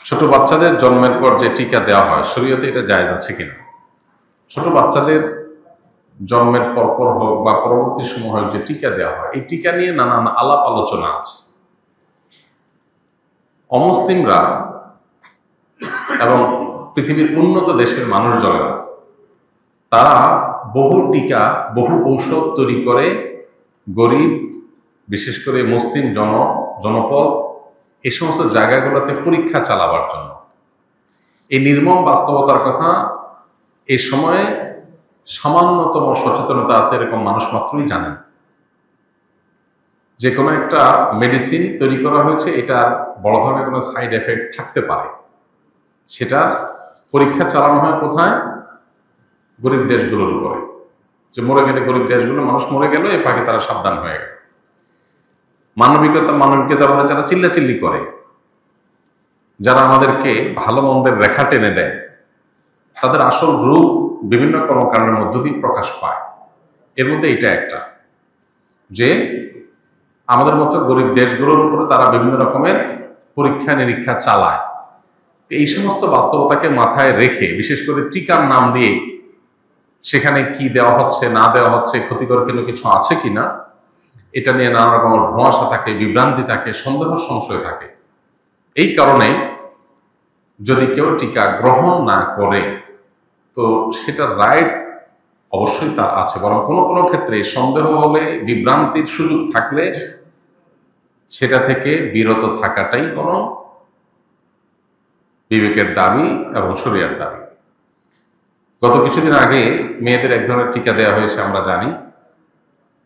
ছোট বাচ্চাদের জন্মের পর যে টিকা দেওয়া হয় শরীয়তে এটা জায়েজ আছে কিনা? ছোট বাচ্চাদের জন্মের পরপর হোক বা পরবর্তী সময় হোক যে টিকা দেওয়া হয়, এই টিকা নিয়ে নানান আলাপ আলোচনা আছে। অমুসলিমরা এবং পৃথিবীর উন্নত দেশের মানুষজনেরা তারা বহু টিকা, বহু ঔষধ তৈরি করে গরিব, বিশেষ করে মুসলিম জনপদ এই সমস্ত জায়গাগুলোতে পরীক্ষা চালাবার জন্য। এই নির্মম বাস্তবতার কথা এই সময়ে সামান্যতম সচেতনতা আছে এরকম মানুষ মাত্রই জানেন। যে কোনো একটা মেডিসিন তৈরি করা হয়েছে, এটার বড় ধরনের কোনো সাইড এফেক্ট থাকতে পারে, সেটা পরীক্ষা চালানো হয় কোথায়? গরিব দেশগুলোর উপরে। যে মরে গেলে গরিব দেশগুলো, মানুষ মরে গেল, এ ফাঁকে তারা সাবধান হয়ে গেল। মানবিকতা বলে যারা চিল্লাচিল্লি করে, যারা আমাদেরকে ভালো মন্দের রেখা টেনে দেয়, তাদের আসল রূপ বিভিন্ন কর্মকাণ্ডের মধ্য দিয়ে প্রকাশ পায়। এর মধ্যে এটা একটা, যে আমাদের মতো গরিব দেশগুলোর উপরে তারা বিভিন্ন রকমের পরীক্ষা নিরীক্ষা চালায়। এই সমস্ত বাস্তবতাকে মাথায় রেখে, বিশেষ করে টিকার নাম দিয়ে সেখানে কি দেওয়া হচ্ছে না দেওয়া হচ্ছে, ক্ষতিকর কিছু আছে কিনা, এটা নিয়ে নানা রকমের ধোঁয়াশা থাকে, বিভ্রান্তি থাকে, সন্দেহ সংশয় থাকে। এই কারণে যদি কেউ টিকা গ্রহণ না করে তো সেটা রাইট অবশ্যই তার আছে, বরং কোনো কোনো ক্ষেত্রে সন্দেহ হলে, বিভ্রান্তির সুযোগ থাকলে সেটা থেকে বিরত থাকাটাই বরং বিবেকের দাবি এবং শরীয়তের দাবি। গত কিছুদিন আগে মেয়েদের এক ধরনের টিকা দেওয়া হয়েছে, আমরা জানি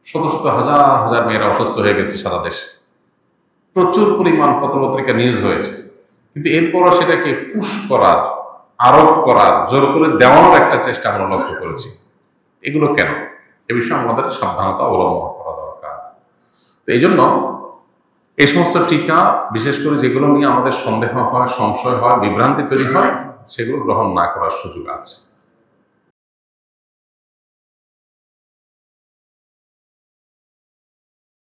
শত শত হাজার হাজার মেয়েরা অসুস্থ হয়ে গেছে সারা দেশে, প্রচুর পরিমাণ পত্রপত্রিকা নিউজ হয়েছে। কিন্তু এরপরও সেটাকে পুশ করার, আরোপ করার, জোর করে দেওয়ানোর একটা চেষ্টা আমরা লক্ষ্য করেছি। এগুলো কেন? এ বিষয়ে আমাদের সাবধানতা অবলম্বন করা দরকার। তো এই জন্য এই সমস্ত টিকা, বিশেষ করে যেগুলো নিয়ে আমাদের সন্দেহ হয়, সংশয় হয়, বিভ্রান্তি তৈরি হয়, সেগুলো গ্রহণ না করার সুযোগ আছে।